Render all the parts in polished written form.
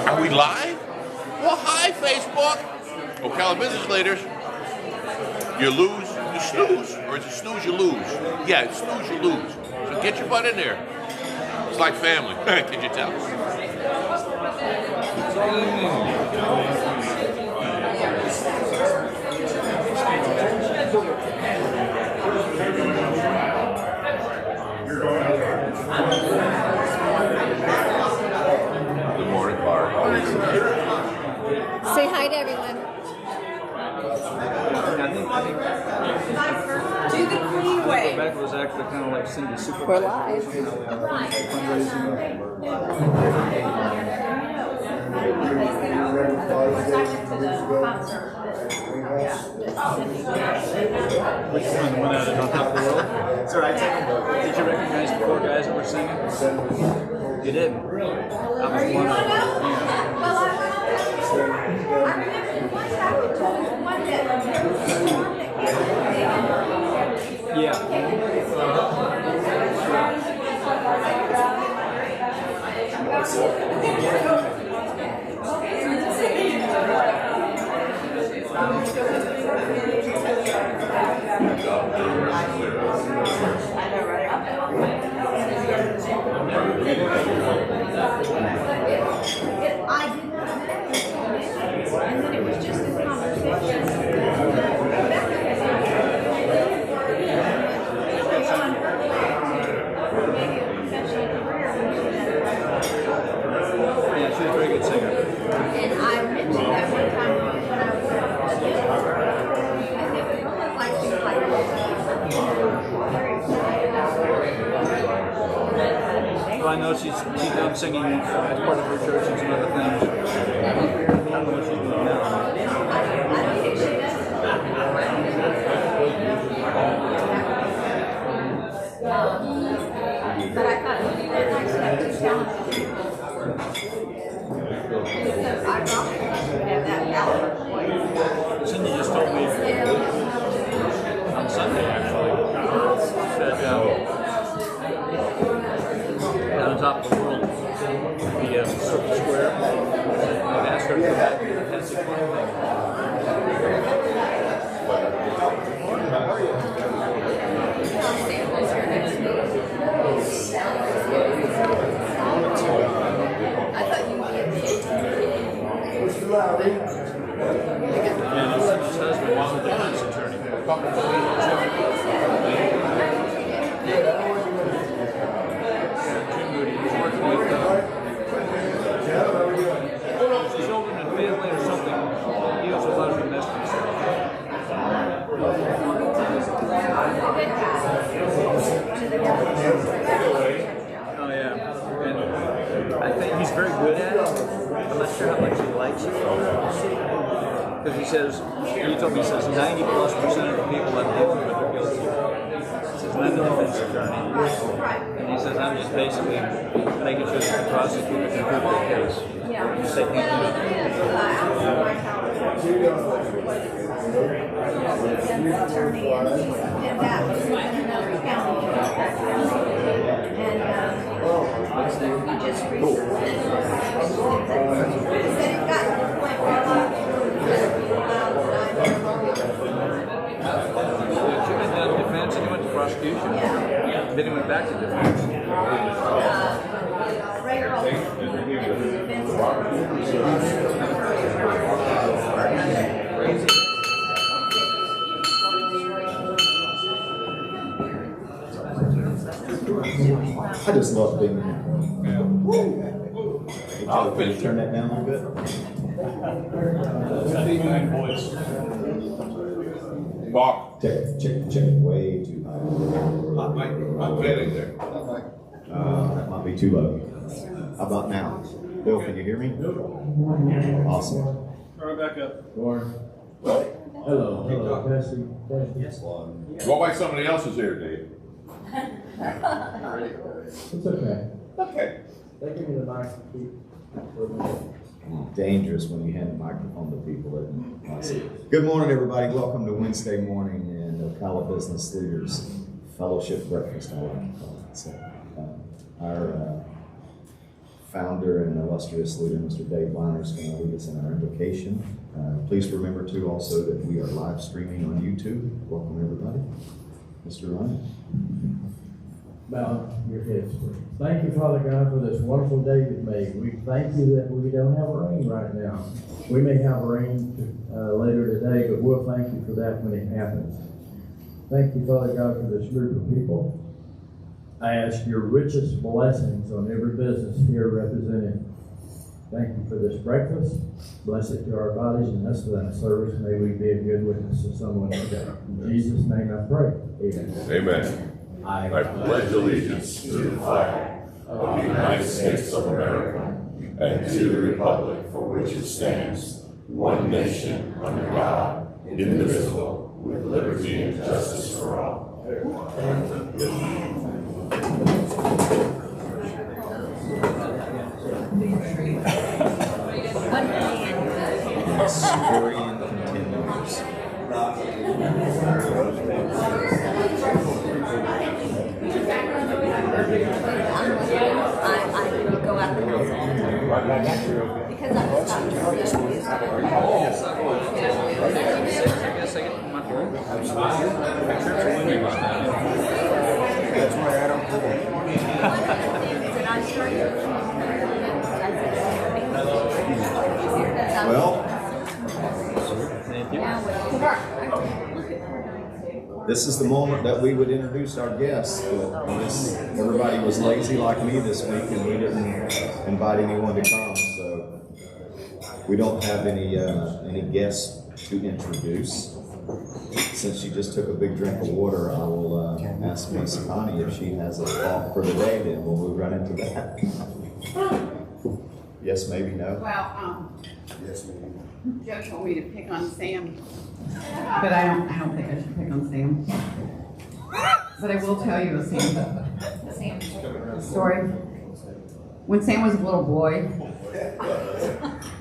Are we live? Well, hi, Facebook. OBL business leaders. You lose, you snooze, or is it snooze, you lose? Yeah, it's snooze, you lose. So get your butt in there. It's like family. Can you tell? Good morning, Bart. Say hi to everyone. Do the Queen way. Rebecca was actually kind of like Cindy Super. We're live. Which one? The one out on top of the world? Sir, I take them. Did you recognize the four guys that were singing? You did. I was one of them. Yeah. And then it was just this conversation. Yeah, she's a very good singer. And I mentioned that one time when I was and it was almost like she was like very excited about Well, I know she's done singing as part of her church and some other things. I don't know what she's doing now. I don't think she does. But I thought she was actually too talented. Because I thought she would have that caliber voice. Cindy just told me on Sunday, actually, that on top of the world, the Circle Square, I've asked her to come back and that's the fun thing. I thought you would get And his husband was a defense attorney. Jim Moody, he's working with children and family or something. He has a lot of domestic stuff. Oh yeah, and I think he's very good at it. I'm not sure how much he likes it. Because he says, he told me, he says 90+% of the people I'm dealing with are guilty. He says, I'm the defense attorney. And he says, I'm just basically making sure that the prosecutor can prove their case. Just say, can't do it. attorney, and that was in another county. And he just recently said it got to the point where She went down to defense and he went to prosecution. yeah. Then he went back to defense. I just love being here. I'll turn that down a little bit. Talk. Check way too high. I'm getting there. That might be too low. How about now? Bill, can you hear me? Awesome. All right, back up. Lauren. Hello, testing. Yes. Go by somebody else's ear, Dave. It's okay. Okay. They give me the mic to keep for a minute. Dangerous when you hand the microphone to people, isn't it? Good morning, everybody. Welcome to Wednesday morning in Ocala Business Leaders Fellowship Breakfast. I like to call it. So, our founder and illustrious leader, Mr. Dave Weiner, is going to lead us in our invocation. Please remember too also that we are live streaming on YouTube. Welcome everybody. Mr. Ryan. Bow your heads, please. Thank you, Father God, for this wonderful day you've made. We thank you that we don't have rain right now. We may have rain later today, but we'll thank you for that when it happens. Thank you, Father God, for this group of people. I ask your richest blessings on every business here represented. Thank you for this breakfast. Bless it to our bodies and us for that service. May we be a good witness to someone today. In Jesus' name I pray. Amen. Amen. I pledge allegiance to the flag of the United States of America and to the republic for which it stands, one nation under God, indivisible, with liberty and justice for all. The story continues. I go out the house all the time. Because I'm not Well, this is the moment that we would introduce our guests. Everybody was lazy like me this week and we didn't invite anyone to come, so we don't have any guests to introduce. Since she just took a big drink of water, I will ask Miss Connie if she has a thought for the day, then we'll move right into that. Yes, maybe, no? Well, Joe told me to pick on Sam, but I don't think I should pick on Sam. But I will tell you a Sam story. When Sam was a little boy,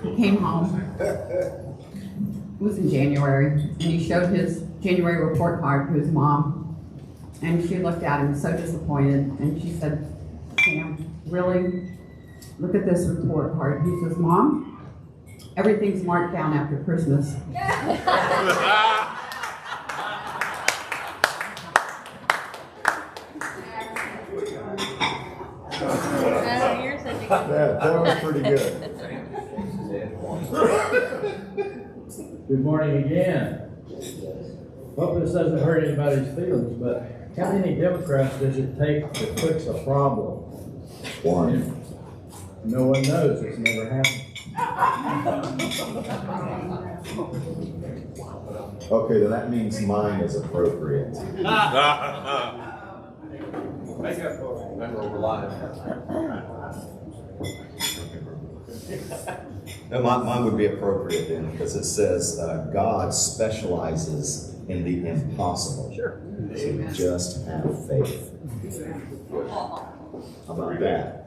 he came home. It was in January, and he showed his January report card to his mom, and she looked at him so disappointed, and she said, "Sam, really? Look at this report card." He says, "Mom, everything's marked down after Christmas." That was pretty good. Good morning again. Hope this doesn't hurt anybody's feelings, but how many Democrats does it take to fix a problem? One. No one knows. It's never happened. Okay, then that means mine is appropriate. No, mine would be appropriate then, because it says God specializes in the impossible. Sure. So just have faith. How about that?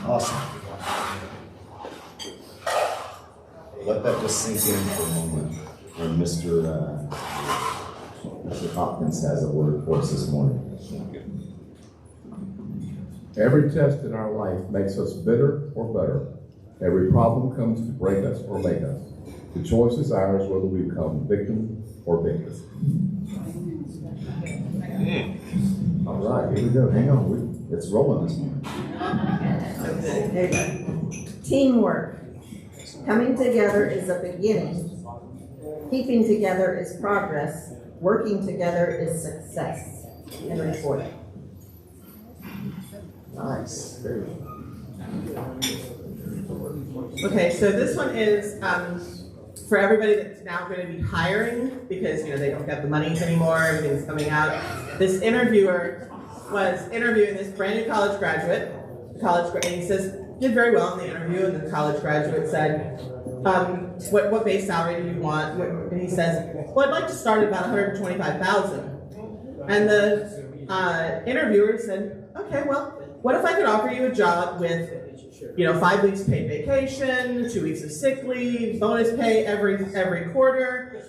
Awesome. Let that just sink in for a moment. And Mr. Hopkins has a word for us this morning. Every test in our life makes us bitter or better. Every problem comes to break us or make us. The choice is ours whether we become victim or victor. All right, here we go. Hang on. It's rolling this morning. Teamwork. Coming together is a beginning. Keeping together is progress. Working together is success. And report. Nice. Very good. Okay, so this one is for everybody that's now going to be hiring because they don't have the monies anymore, everything's coming out. This interviewer was interviewing this brand new college graduate, and he says, did very well in the interview, and the college graduate said, what base salary do you want? And he says, well, I'd like to start at about 125,000. And the interviewer said, okay, well, what if I could offer you a job with, 5 weeks paid vacation, 2 weeks of sick leave, bonus pay every quarter,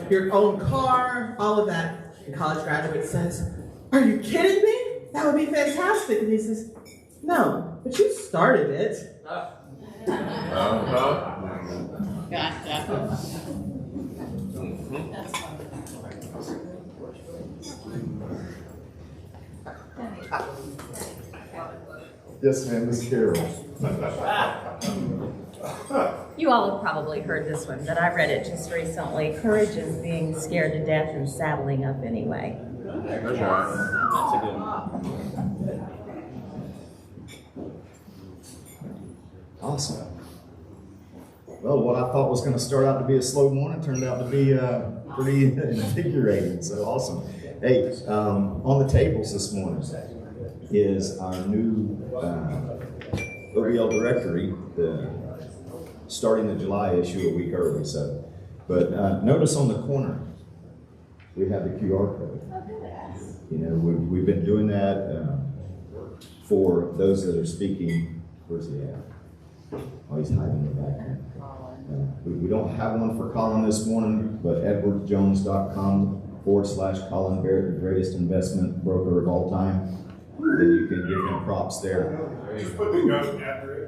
your own car, all of that. The college graduate says, are you kidding me? That would be fantastic. And he says, no, but you started it. Yes, ma'am, Miss Carroll. You all have probably heard this one, but I read it just recently. Courage is being scared to death and saddling up anyway. That's a good one. Awesome. Well, what I thought was going to start out to be a slow morning turned out to be pretty invigorating. So awesome. Hey, on the tables this morning is our new OBL directory, starting the July issue a week early. So, but notice on the corner we have the QR code. We've been doing that for those that are speaking. Where's he at? Oh, he's hiding in the back. We don't have one for Colin this morning, but edwardjones.com/Colin Barrett, the greatest investment broker of all time. Then you can give him props there. Just put the goat after it.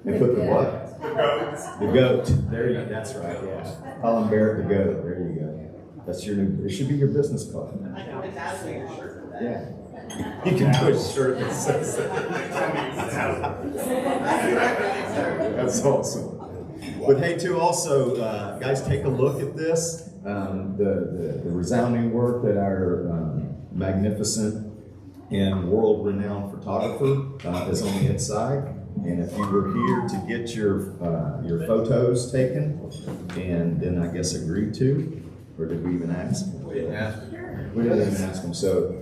And put the what? The goat. The goat. There you go. That's right. Yeah. Colin Barrett, the goat. There you go. That's your new. It should be your business card. I can put that on your shirt for that. Yeah. You can put a shirt that says that. That's awesome. But hey, too, also, guys, take a look at this. The resounding work that our magnificent and world-renowned photographer is on the inside. And if you were here to get your photos taken, and then I guess agreed to, or did we even ask? We didn't ask him. We didn't even ask them. So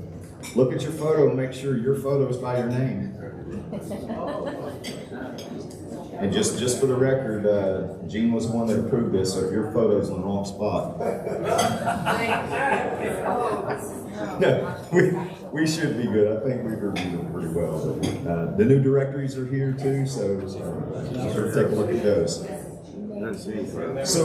look at your photo and make sure your photo is by your name. And just for the record, Gene was the one that approved this, so if your photo's in the wrong spot. No, we should be good. I think we've reviewed them pretty well. The new directories are here too, so be sure to take a look at those. So,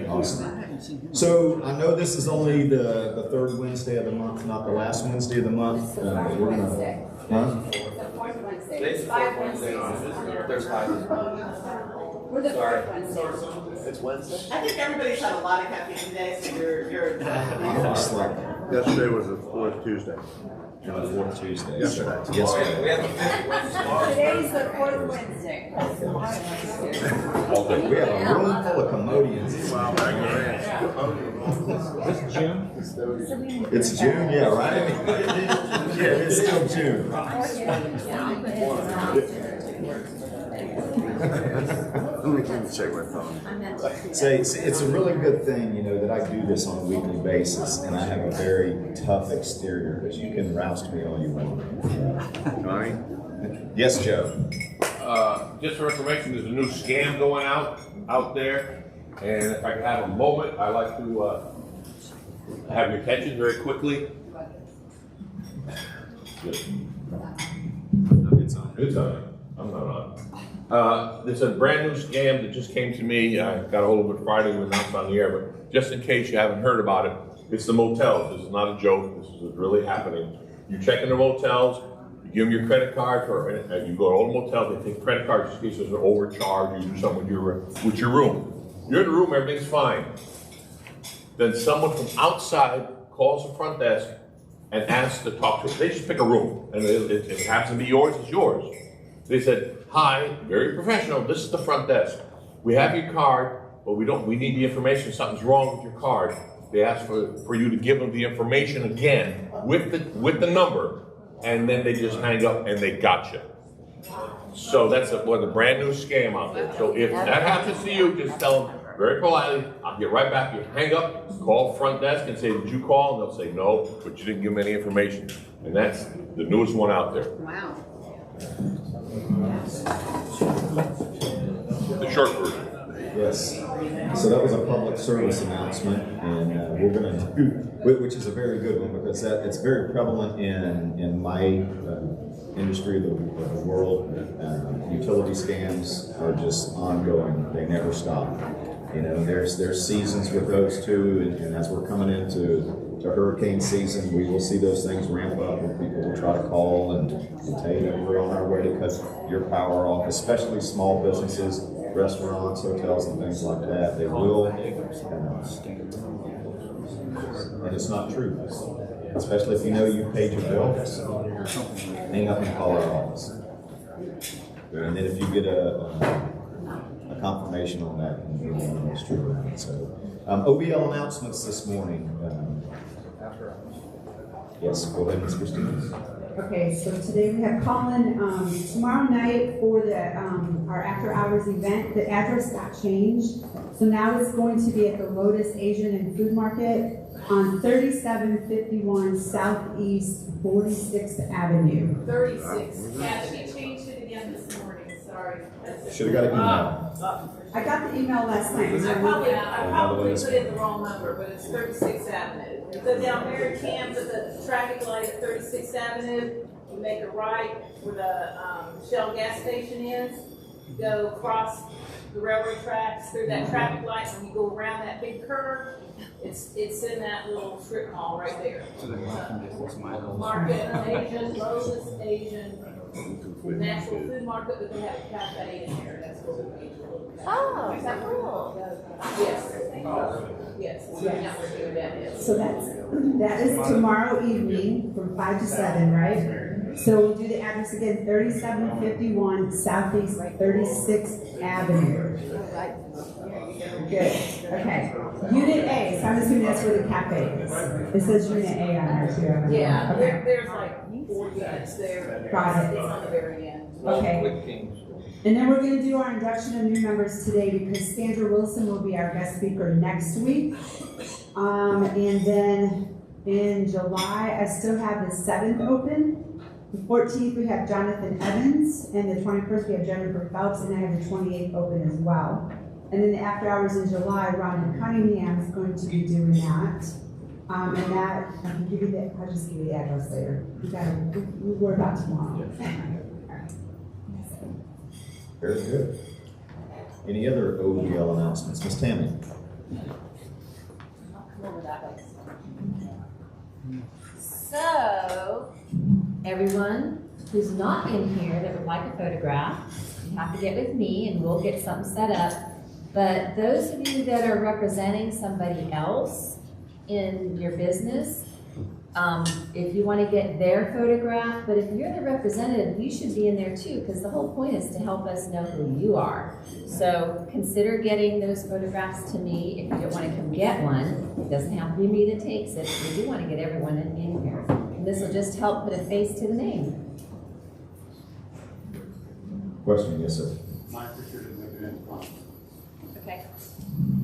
awesome. So I know this is only the third Wednesday of the month, not the last Wednesday of the month. We're gonna, huh? There's 5 Wednesdays. There's 5. We're the 4th Wednesday. It's Wednesday? I think everybody's had a lot of caffeine today, so you're Yesterday was the 4th Tuesday. And the fourth Tuesday. Yesterday. Yesterday. We have the 5th Wednesday. Today's the 4th Wednesday. We have a room full of commodians. Wow, This June? It's June, yeah, right? Yeah, it's still June. check my phone. Say, it's a really good thing, that I do this on a weekly basis, and I have a very tough exterior, because you can roust me all you want. Johnny? Yes, Joe. Just for information, there's a new scam going out there, and if I could have a moment, I'd like to have your attention very quickly. It's on. It's on. I'm not on. There's a brand new scam that just came to me. I got a hold of it Friday when announced on the air, but just in case you haven't heard about it, it's the motels. This is not a joke. This is really happening. You check in the motels, you give them your credit card, and you go to all the motels, they take credit cards just in case there's an overcharge, you do something with your room. You're in the room, everything's fine. Then someone from outside calls the front desk and asks to talk to them. They just pick a room, and if it happens to be yours, it's yours. They said, hi, very professional, this is the front desk. We have your card, but we need the information, something's wrong with your card. They ask for you to give them the information again with the number, and then they just hang up and they got you. So that's a brand new scam out there. So if that happens to you, just tell them very politely, I'll get right back. You hang up, call front desk and say, did you call? And they'll say, no, but you didn't give them any information. And that's the newest one out there. Wow. The short version. Yes. So that was a public service announcement, and we're going to do, which is a very good one because it's very prevalent in my industry of the world. Utility scams are just ongoing; they never stop. You know, there's seasons with those too, and as we're coming into hurricane season, we will see those things ramp up, and people will try to call and tell you that we're on our way to cut your power off, especially small businesses, restaurants, hotels, and things like that. They will, and it's not true. Especially if you know you paid your bill, hang up and call our office. And then if you get a confirmation on that, you know it's true. So, OBL announcements this morning. Yes, go ahead, Ms. Christine. Okay, so today we have Colin. Tomorrow night for the our after hours event, the address got changed. So now it's going to be at the Lotus Asian and Food Market on 3751 Southeast 46th Avenue. 36. Yeah, she changed it again this morning, sorry. Should have got an email. I got the email last night. I probably put in the wrong number, but it's 36th Avenue. So down there, Cam's at the traffic light at 36th Avenue, you make a right where the Shell gas station is, you go across the railroad tracks through that traffic light, and you go around that big curve. It's in that little strip mall right there. Market, Asian, Lotus Asian, natural food market, but they have a cafe in there. That's what we need. Oh, is that cool? Yes. Yes. So that is tomorrow evening from 5 to 7, right? So we'll do the address again, 3751 Southeast 36th Avenue. Good. Okay. Unit A. So I'm assuming that's where the cafe is. It says Unit A on there too. Yeah. Okay. There's like 4 units there. Got it. It's on the very end. Okay. And then we're going to do our induction of new members today because Sandra Wilson will be our guest speaker next week. And then in July, I still have the 7th open. The 14th, we have Jonathan Evans. And the 21st, we have Jennifer Phelps. And I have the 28th open as well. And then the after hours in July, Rhonda Cunningham is going to be doing that. And that, I can give you the, I'll just give you the address later. We'll worry about tomorrow. Very good. Any other OBL announcements? Ms. Tammy? So, everyone who's not in here that would like a photograph, you have to get with me and we'll get something set up. But those of you that are representing somebody else in your business, if you want to get their photograph, but if you're the representative, you should be in there too, because the whole point is to help us know who you are. So consider getting those photographs to me. If you don't want to come get one, it doesn't have to be me that takes it. We do want to get everyone in here. And this will just help put a face to the name. Question, yes, sir. Okay.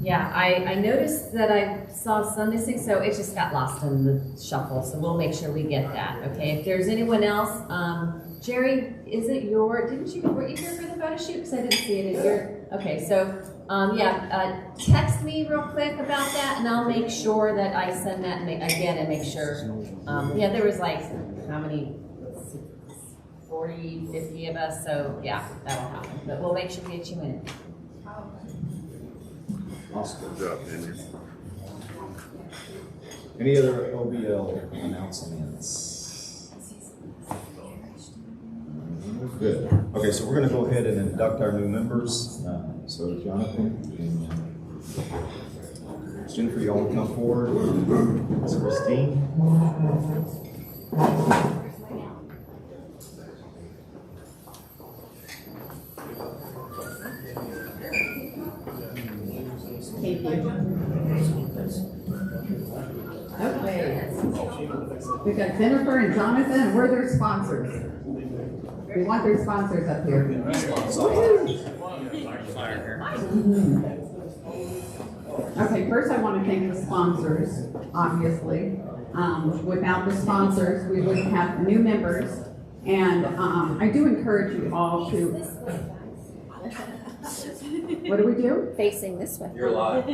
Yeah, I noticed that I saw Sunday 6, so it just got lost in the shuffle, so we'll make sure we get that, okay? If there's anyone else, Jerry, is it were you here for the photo shoot? Because I didn't see it in your, okay, so, text me real quick about that, and I'll make sure that I send that again and make sure, there was like, how many, 40, 50 of us, so yeah, that'll happen, but we'll make sure we get you in. Awesome. Good job, Andrew. Any other OBL announcements? Good. Okay, so we're going to go ahead and induct our new members. So Jonathan and Jennifer, you all want to come forward? Ms. Christine. Thank you. Okay. We've got Jennifer and Jonathan, and we're their sponsors. We want their sponsors up here. Okay, first I want to thank the sponsors, obviously. Without the sponsors, we wouldn't have new members, And I do encourage you all to. What do we do? Facing this way. You're live.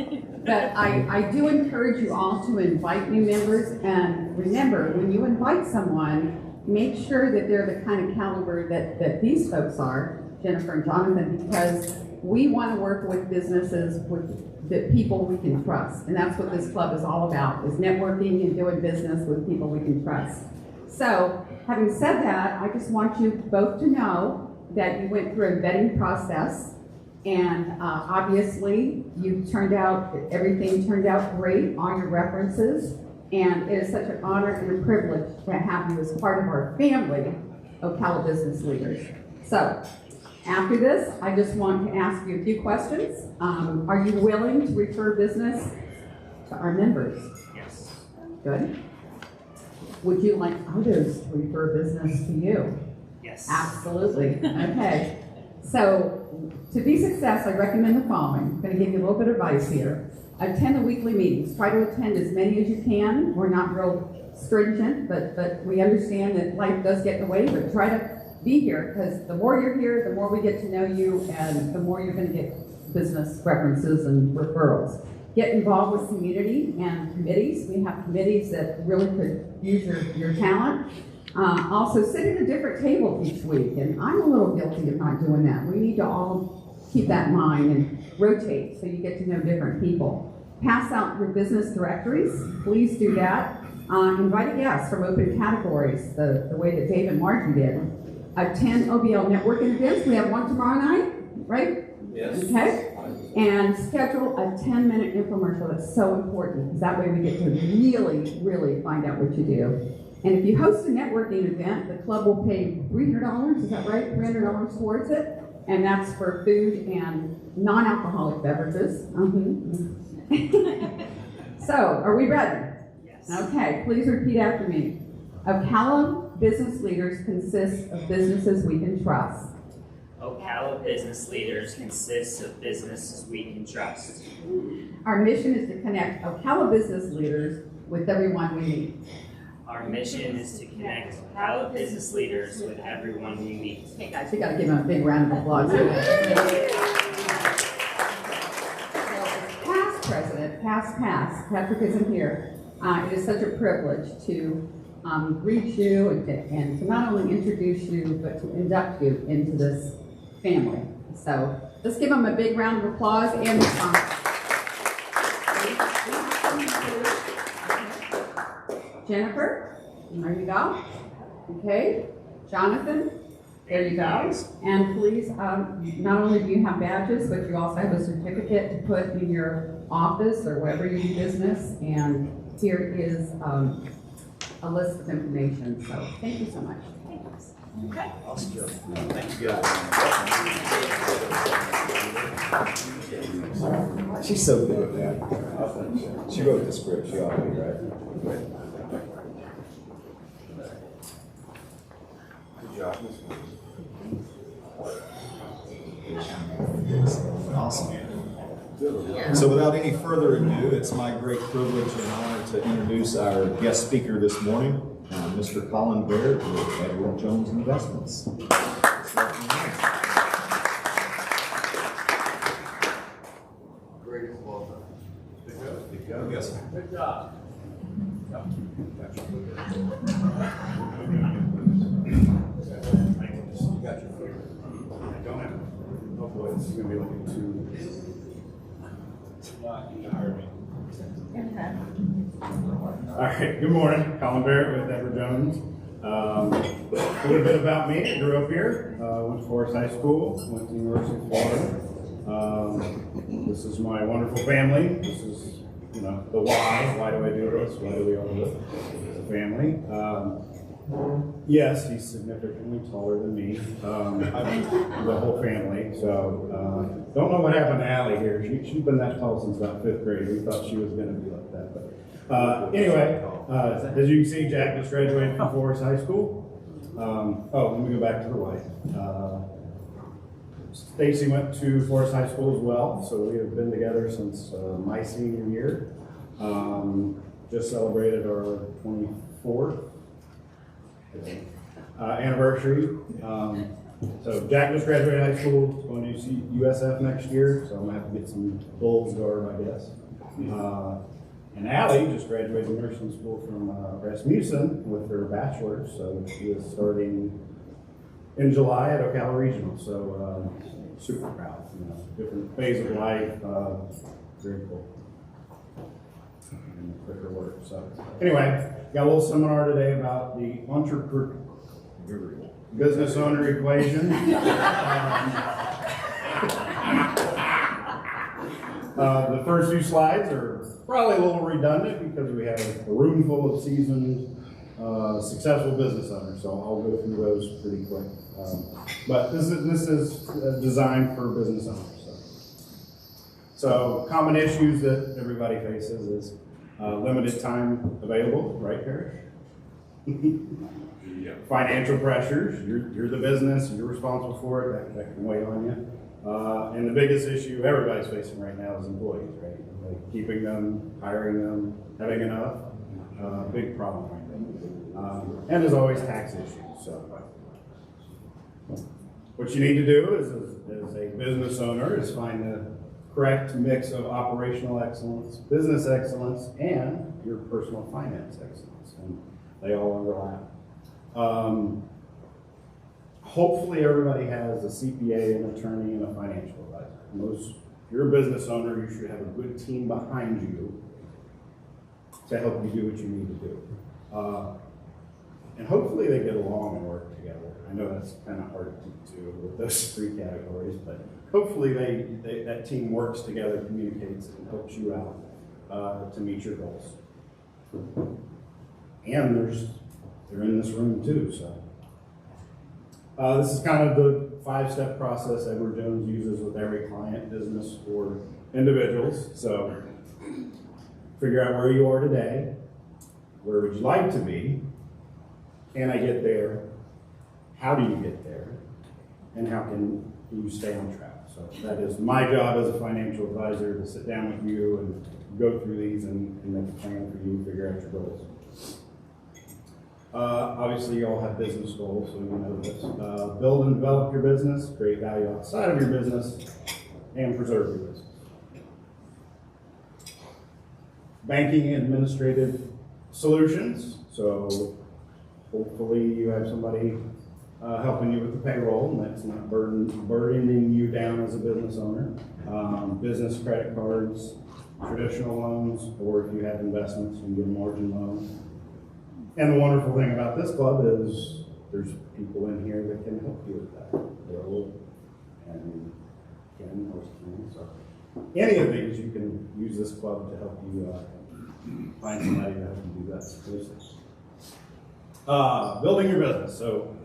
But I do encourage you all to invite new members, and remember, when you invite someone, make sure that they're the kind of caliber that these folks are, Jennifer and Jonathan, because we want to work with businesses, with the people we can trust. And that's what this club is all about, is networking and doing business with people we can trust. So, having said that, I just want you both to know that you went through a vetting process. And obviously, everything turned out great on your references. And it is such an honor and a privilege to have you as part of our family of Ocala business leaders. So, after this, I just want to ask you a few questions. Are you willing to refer business to our members? Yes. Good. Would you like others to refer business to you? Yes. Absolutely. Okay. So, to be successful, I recommend the following. I'm going to give you a little bit of advice here. Attend the weekly meetings. Try to attend as many as you can. We're not real stringent, but we understand that life does get in the way, but try to be here, because the more you're here, the more we get to know you, and the more you're going to get business references and referrals. Get involved with community and committees. We have committees that really could use your talent. Also, sit at a different table each week, and I'm a little guilty of not doing that. We need to all keep that in mind and rotate so you get to know different people. Pass out your business directories. Please do that. Invite a guest from open categories, the way that Dave and Margie did. Attend OBL networking events. We have one tomorrow night, right? Yes. Okay. And schedule a 10-minute infomercial. That's so important, because that way we get to really, really find out what you do. And if you host a networking event, the club will pay $300, is that right? $300 towards it. And that's for food and non-alcoholic beverages. So, are we ready? Yes. Okay, please repeat after me. Ocala business leaders consist of businesses we can trust. Ocala business leaders consists of businesses we can trust. Our mission is to connect Ocala business leaders with everyone we meet. Our mission is to connect Ocala business leaders with everyone we meet. Hey guys, we gotta give them a big round of applause. Past president, past, Patrick isn't here. It is such a privilege to greet you and to not only introduce you, but to induct you into this family. So let's give them a big round of applause and Jennifer, there you go. Okay, Jonathan, there you go. And please, not only do you have badges, but you also have a certificate to put in your office or wherever you do business. And here is a list of information. So thank you so much. Okay. Awesome. Thank you guys. She's so good at that. She wrote the script. She ought to be right. Good job. Awesome. So without any further ado, it's my great privilege and honor to introduce our guest speaker this morning, Mr. Colin Barrett with Edward Jones Investments. Great. Well done. Good job. Yes, sir. Good job. Oh boy, this is going to be looking too. You hired me. All right, good morning. Colin Barrett with Edward Jones. A little bit about me. I grew up here, went to Forest High School, went to the University of Florida. This is my wonderful family. This is, the why. Why do I do this? Why do we all do it as a family? Yes, he's significantly taller than me. The whole family. So don't know what happened to Allie here. She's been that tall since about 5th grade. We thought she was going to be like that. But anyway, as you can see, Jack just graduated from Forest High School. Let me go back to the wife. Stacy went to Forest High School as well, so we have been together since my senior year. Just celebrated our 24th. anniversary. So Jack just graduated high school, going to USF next year, so I'm gonna have to get some Bulls garb, I guess. And Allie just graduated nursing school from Rasmussen with her bachelor's, so she is starting in July at Ocala Regional. So super proud, different phase of life, very cool. And quicker work. So anyway, got a little seminar today about the entrepreneur business owner equation. The first few slides are probably a little redundant because we have a room full of seasoned, successful business owners. So I'll go through those pretty quick. But this is designed for business owners. So common issues that everybody faces is limited time available, right, Parrish? Financial pressures. You're the business. You're responsible for it. That can weigh on you. And the biggest issue everybody's facing right now is employees, right? Like keeping them, hiring them, having enough. Big problem right now. And there's always tax issues. So what you need to do as a business owner is find the correct mix of operational excellence, business excellence, and your personal finance excellence. And they all overlap. Hopefully everybody has a CPA, an attorney, and a financial advisor. If you're a business owner, you should have a good team behind you to help you do what you need to do. And hopefully they get along and work together. I know that's kind of hard to do with those three categories, but hopefully that team works together, communicates, and helps you out to meet your goals. And they're in this room too, so. This is kind of the 5-step process Edward Jones uses with every client, business, or individuals. So figure out where you are today, where would you like to be, can I get there, how do you get there, and how can you stay on track. So that is my job as a financial advisor, to sit down with you and go through these and make a plan for you, figure out your goals. Obviously, you all have business goals, so you know this. Build and develop your business, create value outside of your business, and preserve your business. Banking and administrative solutions. So hopefully you have somebody helping you with the payroll, and that's not burdening you down as a business owner. Business credit cards, traditional loans, or if you have investments, you can get a margin loan. And the wonderful thing about this club is there's people in here that can help you with that. Bill and Ken or Ken. So any of these, you can use this club to help you find somebody to help you do that. Building your business. So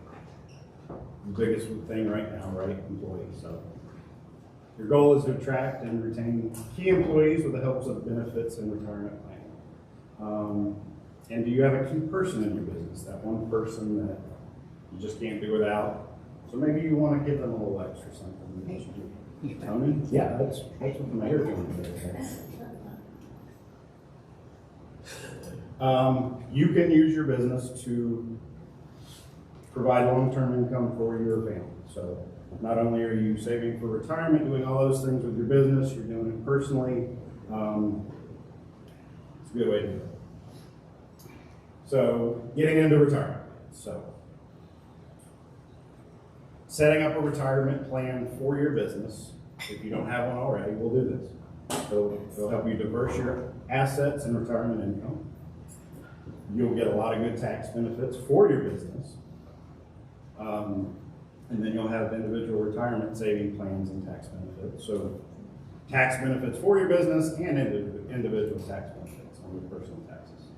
the biggest thing right now, right? Employees. So your goal is to attract and retain key employees with the help of benefits and retirement planning. And do you have a key person in your business? That one person that you just can't do without? So maybe you want to give them a little extra something. Tony? Yeah, that's what the mayor told me. You can use your business to provide long-term income for your family. So not only are you saving for retirement, doing all those things with your business, you're doing it personally. It's a good way to do it. So getting into retirement. So setting up a retirement plan for your business. If you don't have one already, we'll do this. So it'll help you diverse your assets and retirement income. You'll get a lot of good tax benefits for your business. And then you'll have individual retirement saving plans and tax benefits. So tax benefits for your business and individual tax benefits on your personal taxes.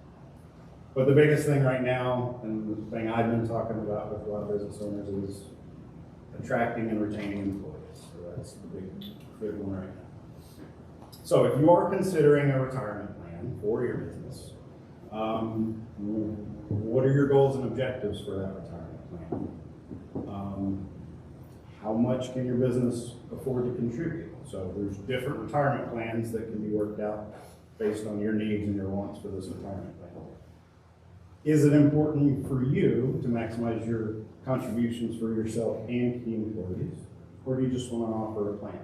But the biggest thing right now, and the thing I've been talking about with a lot of business owners, is attracting and retaining employees. So that's the big one right now. So if you are considering a retirement plan for your business, what are your goals and objectives for that retirement plan? How much can your business afford to contribute? So there's different retirement plans that can be worked out based on your needs and your wants for this retirement plan. is it important for you to maximize your contributions for yourself and key employees, or do you just want to offer a plan?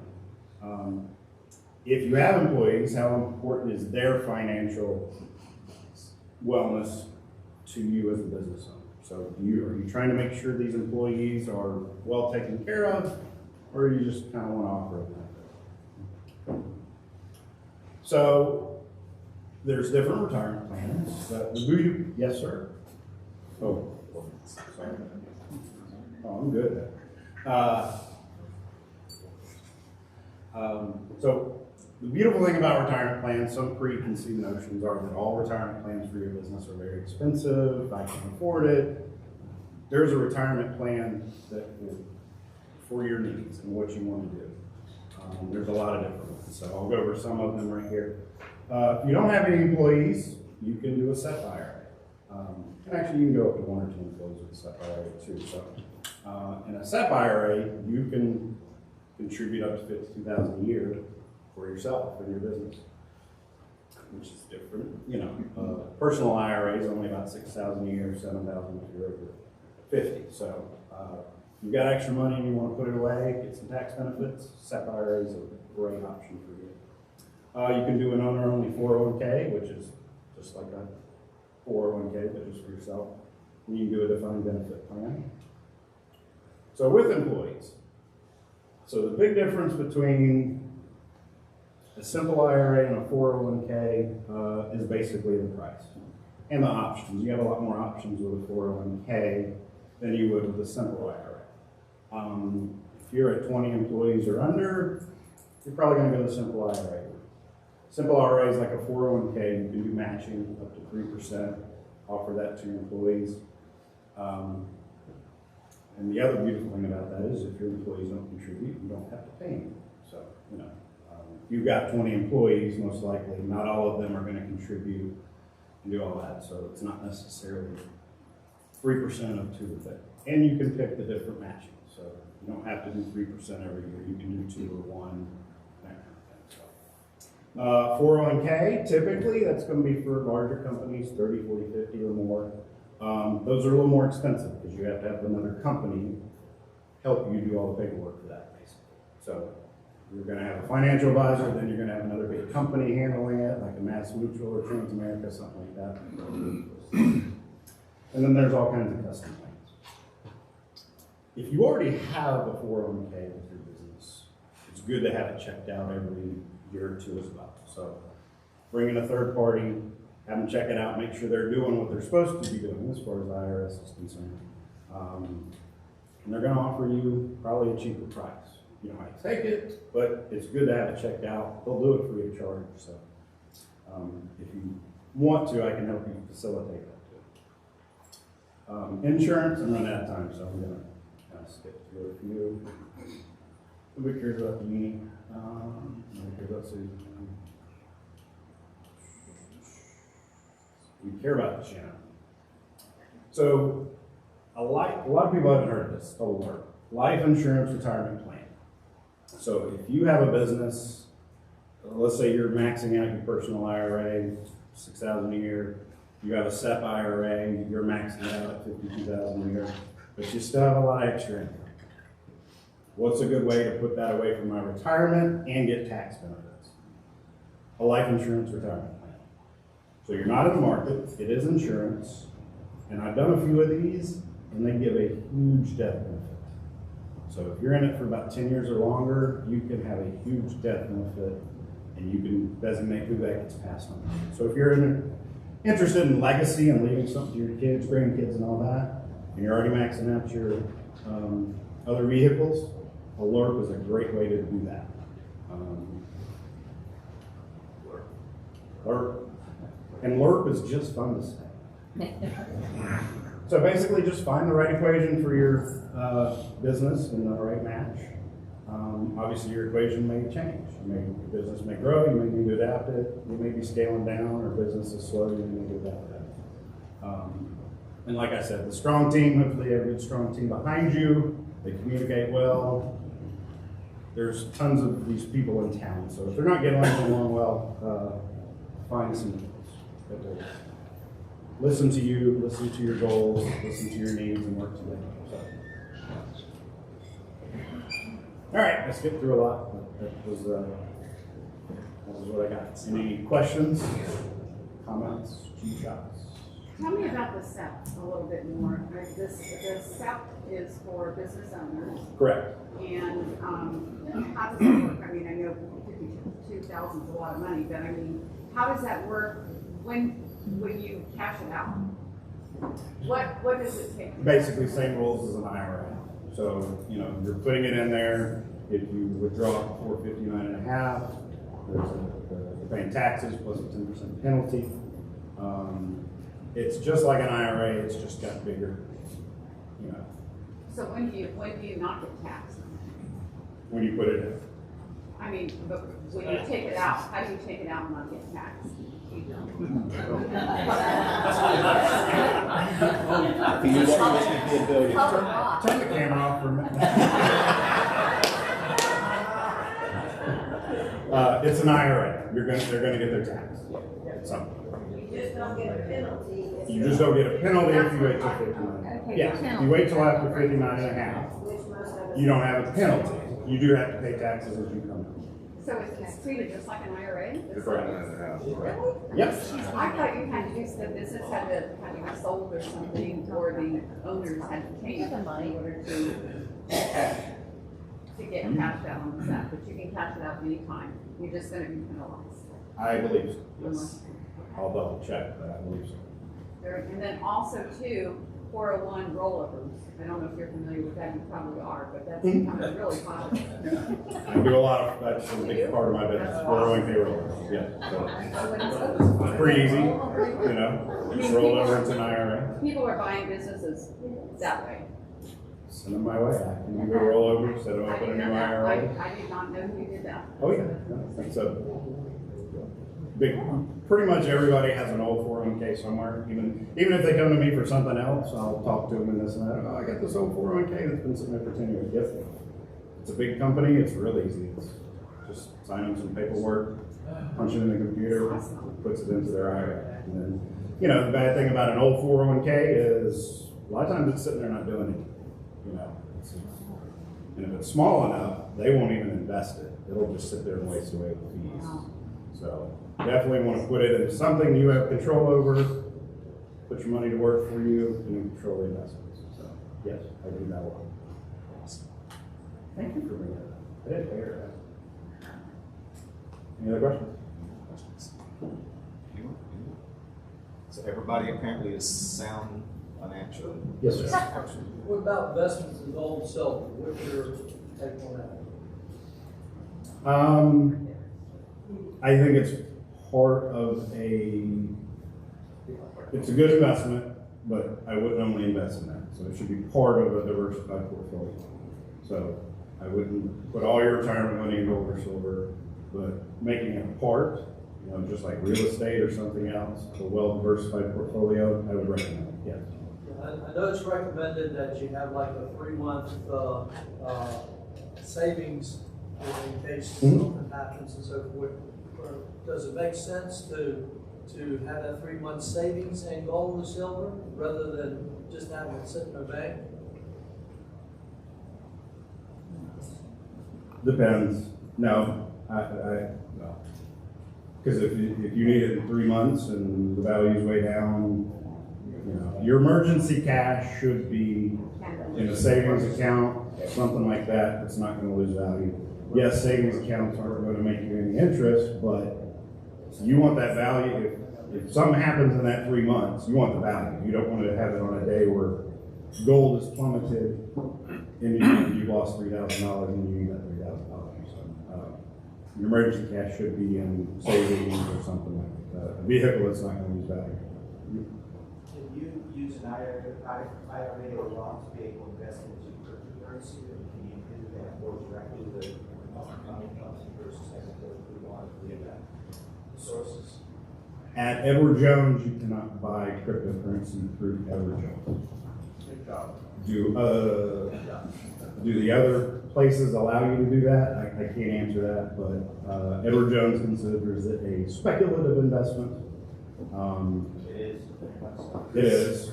If you have employees, how important is their financial wellness to you as a business owner? So are you trying to make sure these employees are well taken care of, or you just kind of want to offer a benefit? So there's different retirement plans. Yes, sir. Oh, sorry. Oh, I'm good. So the beautiful thing about retirement plans, some preconceived notions are that all retirement plans for your business are very expensive, I can afford it. There's a retirement plan that will, for your needs and what you want to do. There's a lot of different ones, so I'll go over some of them right here. If you don't have any employees, you can do a SEP IRA. And actually, you can go up to 1 or 2 employees with a SEP IRA too. So, in a SEP IRA, you can contribute up to $52,000 a year for yourself and your business, which is different. You know, personal IRA is only about $6,000 a year, $7,000 if you're over 50. So, you've got extra money and you want to put it away, get some tax benefits, SEP IRA is a great option for you. You can do an owner-only 401k, which is just like a 401k, but just for yourself. And you can do a defined benefit plan. So with employees, so the big difference between a simple IRA and a 401k is basically the price and the options. You have a lot more options with a 401k than you would with a simple IRA. If you're at 20 employees or under, you're probably going to go the simple IRA. Simple IRA is like a 401k. You can do matching up to 3%. Offer that to your employees. And the other beautiful thing about that is if your employees don't contribute, you don't have to pay them. So, you know, if you've got 20 employees, most likely not all of them are going to contribute and do all that. So it's not necessarily 3% of 2 of it. And you can pick the different matching. So you don't have to do 3% every year. You can do 2 or 1. 401k, typically, that's going to be for larger companies, 30, 40, 50 or more. Those are a little more expensive because you have to have another company help you do all the paperwork for that, basically. So you're going to have a financial advisor, then you're going to have another big company handling it, like a Mass Mutual or Transamerica, something like that. And then there's all kinds of custom plans. If you already have a 401k with your business, it's good to have it checked out every year or 2 as well. So bring in a third party, have them check it out, make sure they're doing what they're supposed to be doing as far as the IRS is concerned. And they're going to offer you probably a cheaper price. You don't have to take it, but it's good to have it checked out. They'll do it free of charge. So if you want to, I can help you facilitate that too. Insurance, I'm running out of time, so I'm going to kind of skip through a few. Nobody cares about the uni. Nobody cares about Susan. We care about the channel. So, a lot of people haven't heard of this. OBL, life insurance retirement plan. So, if you have a business, let's say you're maxing out your personal IRA, $6,000 a year. You have a SEP IRA, you're maxing out at $52,000 a year, but you still have a lot of extra income. What's a good way to put that away from my retirement and get tax benefits? A life insurance retirement plan. So you're not in the market, it is insurance, and I've done a few of these, and they give a huge death benefit. So if you're in it for about 10 years or longer, you can have a huge death benefit, and you can designate who that gets passed on. So if you're interested in legacy and leaving something to your kids, grandkids, and all that, and you're already maxing out your other vehicles, a LERP is a great way to do that. LERP. And LERP is just fun to say. So basically just find the right equation for your business and the right match. Obviously your equation may change. Your business may grow, you may need to adapt it, you may be scaling down, or business is slow, you may need to adapt it. And like I said, the strong team, hopefully you have a good strong team behind you, they communicate well. There's tons of these people in town, so if they're not getting along well, find some people. listen to you, listen to your goals, listen to your needs, and work together. So. All right, I skipped through a lot, but that was what I got. Any questions, comments, cheap shots? Tell me about the SEP a little bit more. The SEP is for business owners. Correct. And how does that work? I mean, I know 52,000 is a lot of money, but I mean, how does that work when you cash it out? What does it take? Basically, same rules as an IRA. So, you know, you're putting it in there. If you withdraw before 59.5, you're paying taxes plus a 10% penalty. It's just like an IRA. It's just got bigger. You know. So when do you not get taxed? When you put it in. I mean, but when you take it out, how do you take it out and not get taxed? Turn the camera off for a minute. It's an IRA. They're gonna get their tax. So. You just don't get a penalty. You just don't get a penalty if you wait till 59. Okay, Yeah, if you wait till after 59.5, you don't have a penalty. You do have to pay taxes as you come in. So it's treated just like an IRA? Really? Yep. I thought you had to do, the business had to be sold or something, or the owners had to change in order to get cashed out on the SEP, but you can cash it out anytime. You're just gonna be penalized. I believe so, yes. I'll double check, but I believe so. And then also too, 401 rollovers. I don't know if you're familiar with that, you probably are, but that's really popular. I do a lot of, that's a big part of my business, 401 payroll. Yeah, so it's pretty easy, you know, just roll over into an IRA. People are buying businesses that way. Send them my way. I can do a rollover, set them up in a new IRA. I did not know you did that. Oh yeah, that's a big, pretty much everybody has an old 401k somewhere. Even if they come to me for something else, I'll talk to them and this and that. Oh, I got this old 401k that's been sitting there for 10 years. Yes, it's a big company. It's real easy. It's just signing some paperwork, punching in the computer, puts it into their IRA. And then, you know, the bad thing about an old 401k is a lot of times it's sitting there not doing anything. You know, and if it's small enough, they won't even invest it. It'll just sit there and waste away with fees. So definitely want to put it into something you have control over, put your money to work for you, and control the investments. So yes, I do that one. Thank you for bringing that up. I didn't hear that. Any other questions? So everybody apparently is sound financially. Yes, sir. What about investments in gold and silver? What's your take on that? I think it's part of it's a good investment, but I wouldn't only invest in that. So it should be part of a diversified portfolio. So I wouldn't put all your retirement money in gold or silver, but making it a part, you know, just like real estate or something else, a well-diversified portfolio, I would recommend it, yes. I know it's recommended that you have like a 3-month savings in case something happens and so forth. Does it make sense to have that 3-month savings in gold or silver rather than just having it sit in a bank? Depends. No, no. Because if you need it in 3 months and the value's way down, you know, your emergency cash should be in a savings account, something like that. That's not going to lose value. Yes, savings accounts aren't going to make you any interest, but you want that value. If something happens in that 3 months, you want the value. You don't want to have it on a day where gold is plummeted and you lost $3,000 and you need that $3,000. So, your emergency cash should be in savings or something like that. A vehicle that's not going to lose value. Can you use an IRA or Roth to be able to invest into cryptocurrency, or can you do that more directly with versus having to go through one of the sources? At Edward Jones, you cannot buy cryptocurrency through Edward Jones. Good job. Do the other places allow you to do that? I can't answer that, but Edward Jones considers it a speculative investment. It is.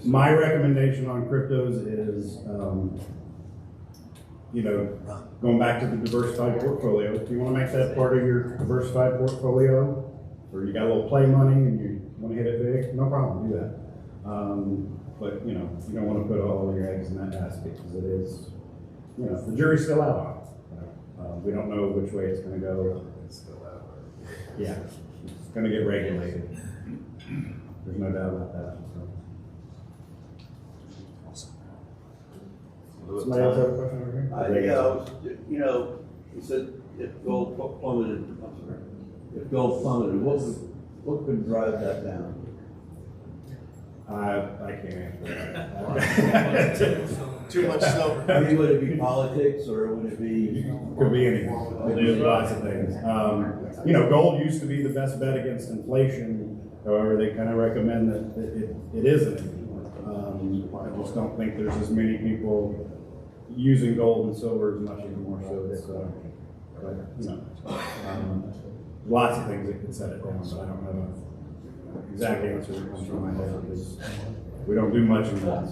My recommendation on cryptos is, going back to the diversified portfolio. If you want to make that part of your diversified portfolio, or you got a little play money and you want to hit it big, no problem, do that. But you don't want to put all of your eggs in that basket because it is, the jury's still out on it. We don't know which way it's going to go. Yeah, it's going to get regulated. There's no doubt about that. Somebody else have a question over here? You said if gold plummeted, what could drive that down? I can't answer that. Too much silver. I mean, would it be politics or would it be? Could be anything. There's lots of things. Gold used to be the best bet against inflation. However, they kind of recommend that it isn't anymore. I just don't think there's as many people using gold and silver as much anymore. Lots of things that could set it down, but I don't have an exact answer that comes from my head because we don't do much in that.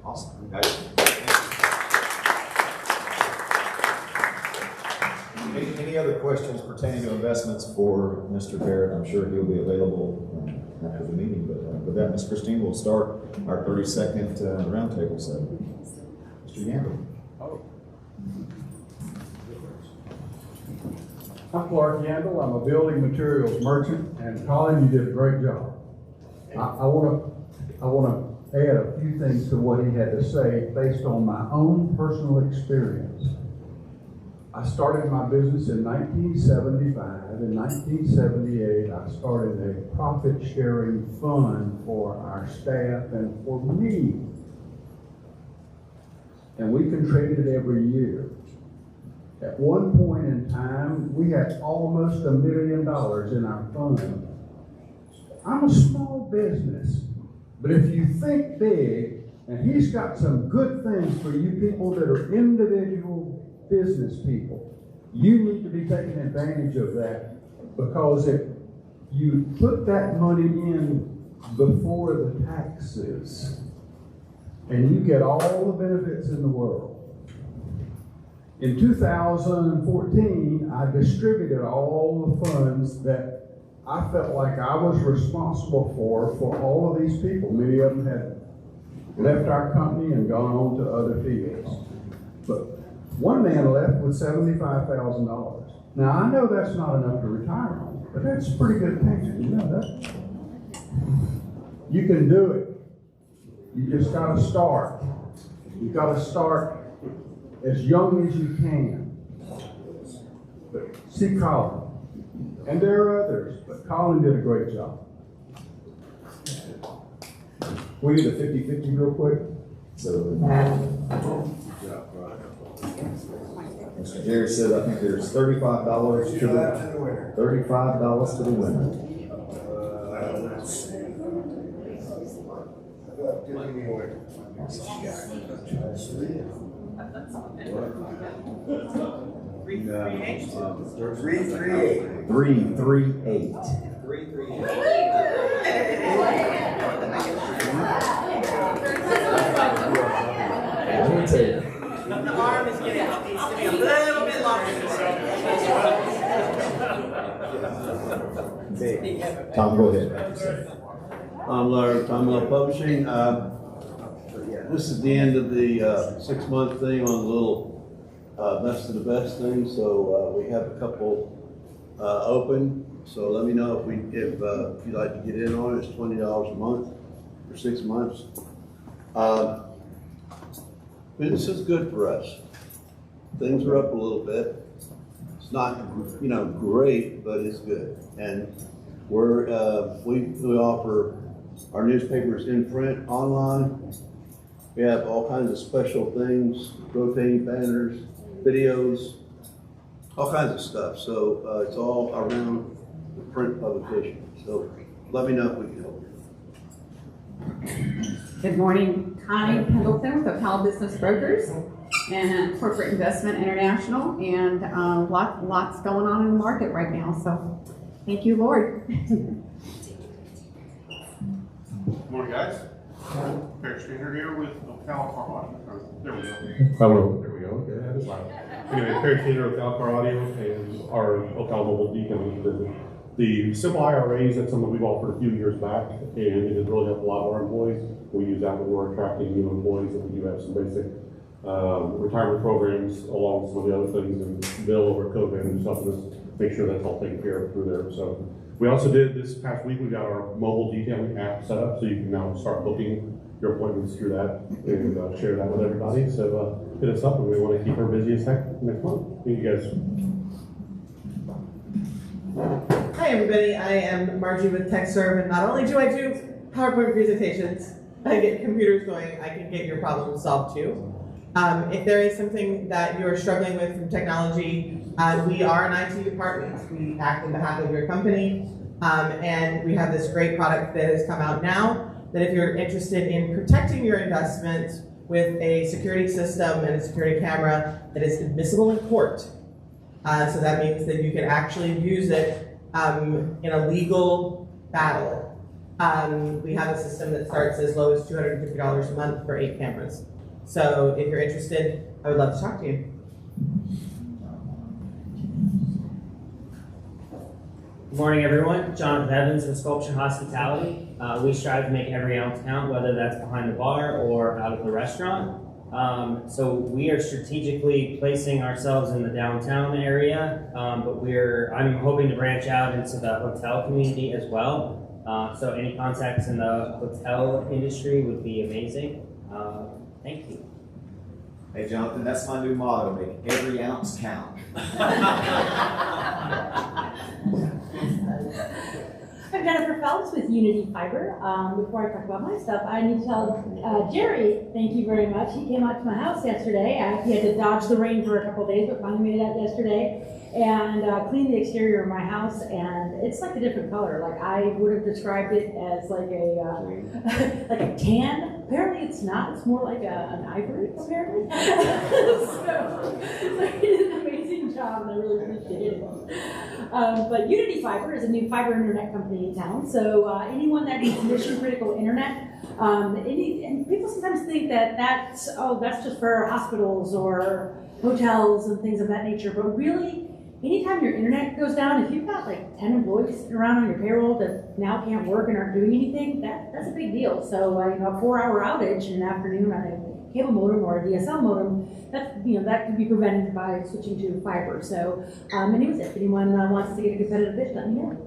Awesome. Any other questions pertaining to investments for Mr. Barrett? I'm sure he'll be available after the meeting. But with that, Ms. Christine, we'll start our 30-second roundtable segment. Mr. Gamble. I'm Clark Yandel. I'm a building materials merchant, and Colin, you did a great job. I want to add a few things to what he had to say based on my own personal experience. I started my business in 1975. In 1978, I started a profit-sharing fund for our staff and for me. And we contributed every year. At one point in time, we had almost $1 million in our fund. I'm a small business, but if you think big, and he's got some good things for you people that are individual business people, you need to be taking advantage of that, because if you put that money in before the taxes, and you get all the benefits in the world. In 2014, I distributed all the funds that I felt like I was responsible for all of these people. Many of them had left our company and gone on to other fields. But one man left with $75,000. Now, I know that's not enough to retire on, but that's a pretty good pension, you know that? You can do it. You just got to start. You've got to start as young as you can. But see Colin. And there are others, but Colin did a great job. We do the 50-50 real quick. So, Mr. Jerry said, I think there's $35 to the winner. $35 to the winner. $338. Let me tell you. The arm is getting, needs to be a little bit longer. Tom, go ahead. I'm Larry, Tom Publishing. This is the end of the 6-month thing on the little best of the best thing. So we have a couple open. So let me know if you'd like to get in on it. It's $20 a month for 6 months. Business is good for us. Things are up a little bit. It's not, great, but it's good. And we offer our newspapers in print, online. We have all kinds of special things, rotating banners, videos, all kinds of stuff. So it's all around the print publication. So let me know if we can help you. Good morning, Connie Pendleton with Ocala Business Brokers and Corporate Investment International, and lots going on in the market right now. So, thank you, Lord. Good morning, guys. Barrett Strainer here with Ocala Car Audio. There we go. Hello. There we go. Okay, that is loud. Anyway, Barrett Strainer with Ocala Car Audio and our Ocala Mobile Deacon business. The simple IRAs, that's something we've offered a few years back, and it has really helped a lot of our employees. We use that when we're attracting new employees, and we do have some basic retirement programs along with some of the other things, and Bill over COVID and stuff, just make sure that's all taken care of through there. So we also did this past week, we got our mobile detailing app set up, so you can now start booking your appointments through that and share that with everybody. So hit us up, and we want to keep her busy as heck next month. Thank you guys. Hi everybody, I am Margie with TechServe, and not only do I do PowerPoint presentations, I get computers going, I can get your problems solved too. If there is something that you're struggling with from technology, we are an IT department. We act on behalf of your company, and we have this great product that has come out now that if you're interested in protecting your investment with a security system and a security camera that is admissible in court. So that means that you can actually use it in a legal battle. We have a system that starts as low as $250 a month for 8 cameras. So if you're interested, I would love to talk to you. Good morning, everyone. Jonathan Evans with Sculpture Hospitality. We strive to make every ounce count, whether that's behind the bar or out of the restaurant. So we are strategically placing ourselves in the downtown area, but I'm hoping to branch out into the hotel community as well. So any contacts in the hotel industry would be amazing. Thank you. Hey Jonathan, that's my new motto, make every ounce count. I'm Jennifer Phelps with Unity Fiber. Before I talk about my stuff, I need to tell Jerry, thank you very much. He came out to my house yesterday. He had to dodge the rain for a couple of days, but finally made it out yesterday and cleaned the exterior of my house, and it's like a different color. Like I would have described it as like a like a tan. Apparently it's not. It's more like an ivory, apparently. So he did an amazing job, and I really appreciate it. But Unity Fiber is a new fiber internet company in town. So anyone that needs mission critical internet, and people sometimes think that that's just for hospitals or hotels and things of that nature. But really, anytime your internet goes down, if you've got like 10 employees sitting around on your payroll that now can't work and aren't doing anything, that's a big deal. So a 4-hour outage in the afternoon on a cable modem or a DSL modem, that can be prevented by switching to fiber. So anyways, if anyone wants to get a competitive bid, let me know.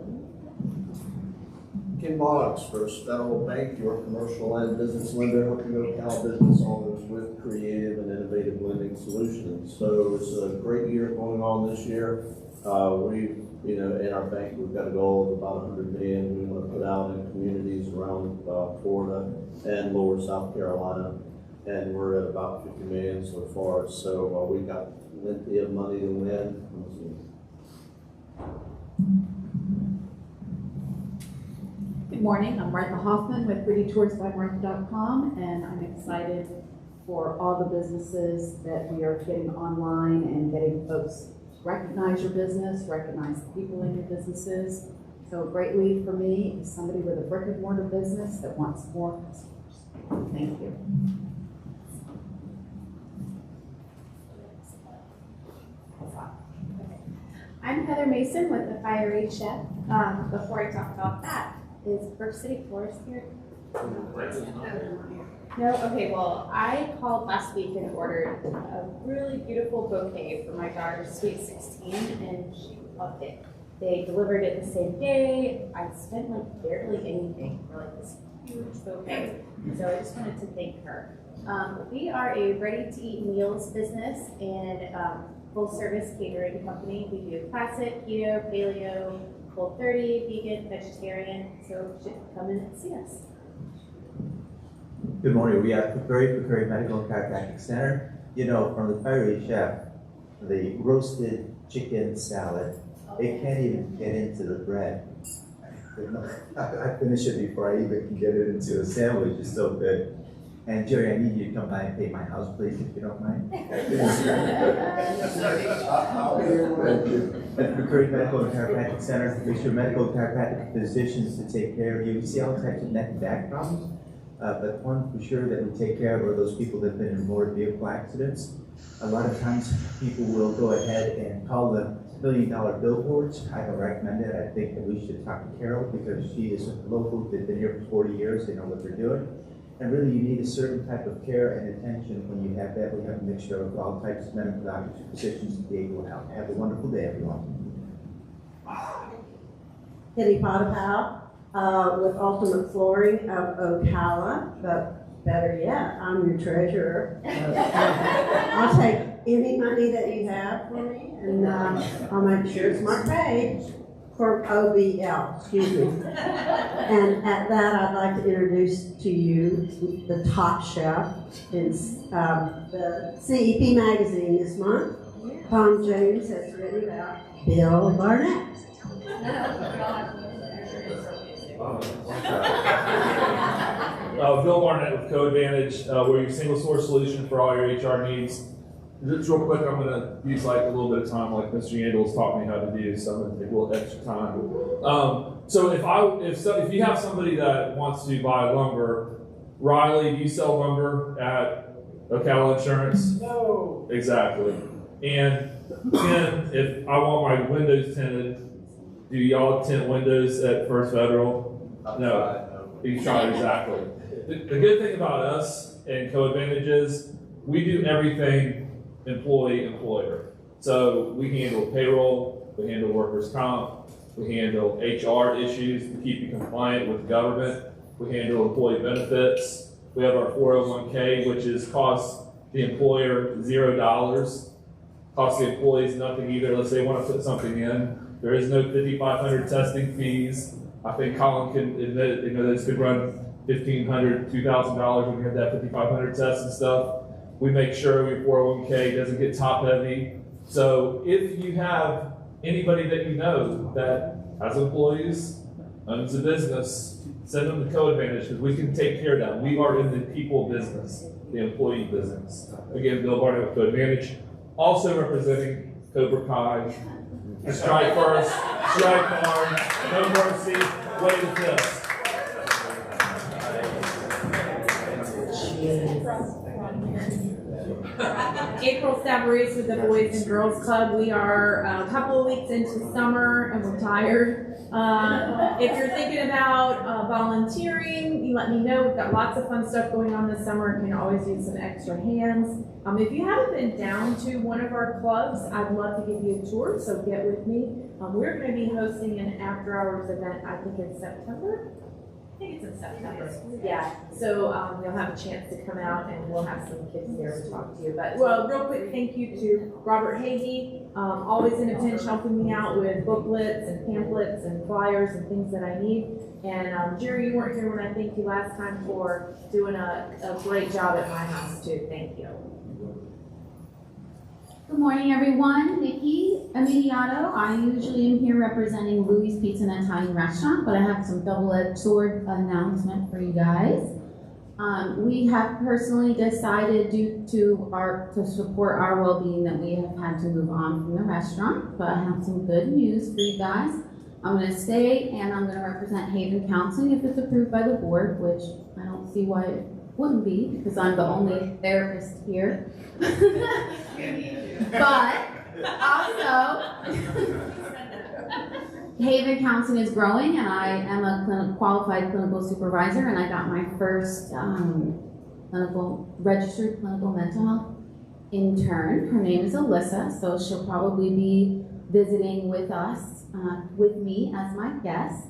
Ken Boggs, First Federal Bank, your commercial and business lender, helping Ocala business owners with creative and innovative lending solutions. So it's a great year going on this year. In our bank, we've got a goal of about $100 million we want to put out in communities around Florida and Lower South Carolina, and we're at about $50 million so far. So we've got plenty of money to win. Good morning, I'm Martha Hoffman with GrittyToursByMartha.com, and I'm excited for all the businesses that we are getting online and getting folks to recognize your business, recognize the people in your businesses. So a great lead for me is somebody with a brick and mortar business that wants more customers. Thank you. I'm Heather Mason with the Fire Aid Chef. Before I talk about that, is Burke City Florist here? No? Okay, well, I called last week and ordered a really beautiful bouquet for my daughter's Sweet 16, and she loved it. They delivered it the same day. I spent like barely anything for like this huge bouquet, so I just wanted to thank her. We are a ready-to-eat meals business and full-service catering company. We do classic, keto, paleo, Full-30, vegan, vegetarian, so you should come in and see us. Good morning, we are Pukuri Medical and Chiropractic Center. You know, from the Fire Aid Chef, the roasted chicken salad, it can't even get into the bread. I finish it before I even can get it into a sandwich, it's so good. And Jerry, I need you to come by and pay my house, please, if you don't mind. At the McCurry Medical and Chiropractic Center, we issue medical and chiropractic physicians to take care of you. We see all types of neck and back problems, but one for sure that we take care of are those people that have been in motor vehicle accidents. A lot of times people will go ahead and call the $1 million billboards. I don't recommend it. I think that we should talk to Carol because she is local. They've been here for 40 years. They know what they're doing. And really, you need a certain type of care and attention when you have that. We have a mixture of all types of medical doctors and physicians to be able to help. Have a wonderful day, everyone. Kitty Potapow, with Ultimate Flooring of Ocala, but better yet, I'm your treasurer. I'll take any money that you have for me, and I'll make sure it's marked paid for OBL, excuse me. And at that, I'd like to introduce to you the top chef in the CEP magazine this month. Tom Jones has written about Bill Barnett. Bill Barnett with Co-Advantage. We're your single source solution for all your HR needs. Just real quick, I'm going to use like a little bit of time, like Mr. Yandles taught me how to do, so I'm going to take a little extra time. So if you have somebody that wants to buy lumber, Riley, do you sell lumber at Ocala Insurance? No. Exactly. And Tim, if I want my windows tinted, do y'all tint windows at First Federal? No. You tried, exactly. The good thing about us and Co-Advantage is we do everything employee-employer. So we handle payroll, we handle workers' comp, we handle HR issues to keep you compliant with government, we handle employee benefits, we have our 401k, which is cost the employer $0, cost the employees nothing either unless they want to put something in. There is no 5,500 testing fees. I think Colin can admit it, this could run $1,500, $2,000 when we have that 5,500 tests and stuff. We make sure your 401k doesn't get top heavy. So if you have anybody that you know that has employees, owns a business, send them to Co-Advantage because we can take care of that. We are in the people business, the employee business. Again, Bill Barnett with Co-Advantage. Also representing Cobra Kai. Strike first, strike hard, no mercy, way to fist. April Savarese with the Boys and Girls Club. We are a couple of weeks into summer and we're tired. If you're thinking about volunteering, you let me know. We've got lots of fun stuff going on this summer and can always use some extra hands. If you haven't been down to one of our clubs, I'd love to give you a tour, so get with me. We're going to be hosting an after-hours event, I think in September. I think it's in September. Yeah, so you'll have a chance to come out and we'll have some kids there to talk to you. But, well, real quick thank you to Robert Hagee, always in a pinch helping me out with booklets and pamphlets and flyers and things that I need. And Jerry, you weren't here when I thanked you last time for doing a great job at my house too. Thank you. Good morning, everyone. Nikki Emiliano. I usually am here representing Louis Pizza and Italian Restaurant, but I have some double-edged sword announcement for you guys. We have personally decided, due to support our well-being, that we have had to move on from the restaurant. But I have some good news for you guys. I'm going to stay, and I'm going to represent Haven Counseling if it's approved by the board, which I don't see why it wouldn't be, because I'm the only therapist here. But also, Haven Counseling is growing, and I am a qualified clinical supervisor, and I got my first registered clinical mental health intern. Her name is Alyssa, so she'll probably be visiting with us, with me as my guest.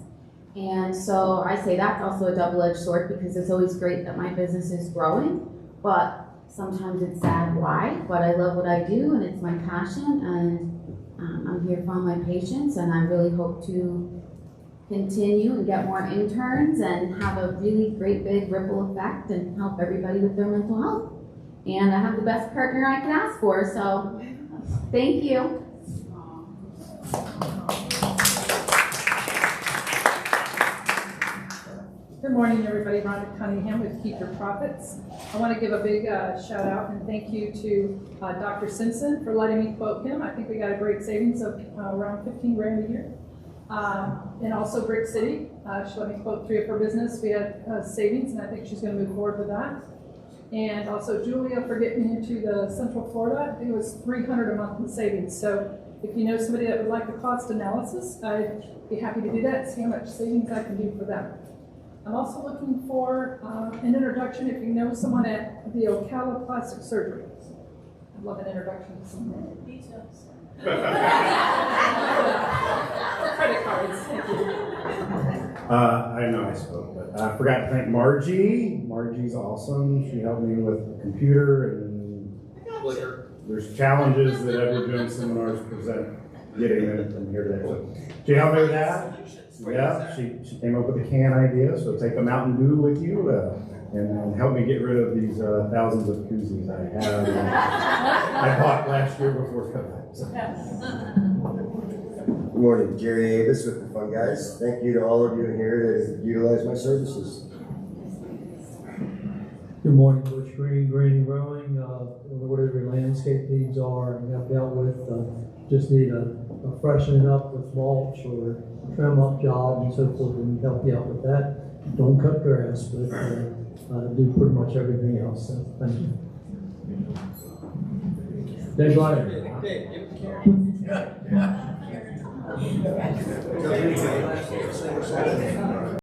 And so I say that's also a double-edged sword because it's always great that my business is growing, but sometimes it's sad why. But I love what I do and it's my passion, and I'm here for all my patients, and I really hope to continue and get more interns and have a really great big ripple effect and help everybody with their mental health. And I have the best partner I could ask for, so thank you. Good morning, everybody. Rhonda Cunningham with Keep Your Profits. I want to give a big shout out and thank you to Dr. Simpson for letting me quote him. I think we got a great savings of around 15 grand a year. And also Brick City, she let me quote 3 of her business. We had savings, and I think she's going to move forward with that. And also Julia for getting me into the Central Florida. I think it was $300 a month in savings. So if you know somebody that would like a cost analysis, I'd be happy to do that, see how much savings I can do for them. I'm also looking for an introduction if you know someone at the Ocala Plastic Surgery. I'd love an introduction to someone. Details. Credit cards. Thank you. I know I spoke, but I forgot to thank Margie. Margie's awesome. She helped me with the computer, and there's challenges that ever doing seminars present getting them from here to there. So she helped me with that. Yeah, she came up with a can idea. So take a Mountain Dew with you and help me get rid of these thousands of koozies I have. I bought last year before COVID. So. Good morning, Jerry Avis with the Fun Guys. Thank you to all of you here that utilize my services. Good morning, Bush Green, Green and Growing. Whatever your landscape needs are and help you out with, just need a freshen it up with mulch or trim up job and so forth, and help you out with that. Don't cut grass, but do pretty much everything else. So thank you. Dave Ryder.